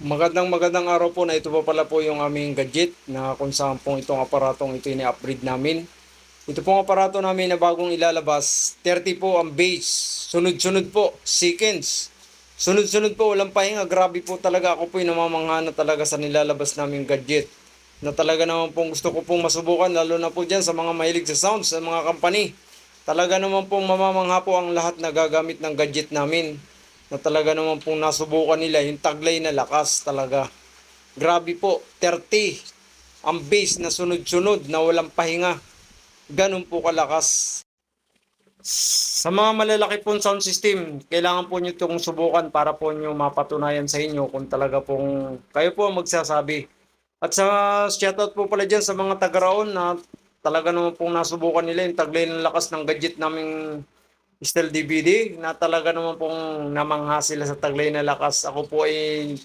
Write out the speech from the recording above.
Magandang araw po, na ito pa pala po yung aming gadget na kung saan pong itong aparatong ito ini-upgrade namin. Ito pong aparato namin na bagong ilalabas, 30 po ang base. Sunod-sunod po, seconds. Sunod-sunod po, walang pahinga. Grabe po talaga, ako po yung namamangha na talaga sa nilalabas naming gadget. Na talaga naman pong gusto ko pong masubukan, lalo na po dyan sa mga mahilig sa sounds, sa mga company. Talaga naman pong mamamangha po ang lahat na gagamit ng gadget namin. Na talaga naman pong nasubukan nila yung taglay na lakas talaga. Grabe po, 30 ang base na sunod-sunod na walang pahinga. Ganun po kalakas. Sa mga malalaki pong sound system, kailangan po nyo itong subukan para po nyo mapatunayan sa inyo kung talaga pong kayo po ang magsasabi. At sa shoutout po pala dyan sa mga taga-raon na talaga naman pong nasubukan nila yung taglay ng lakas ng gadget naming Steel DVD na talaga naman pong namangha sila sa taglay na lakas. Ako po ay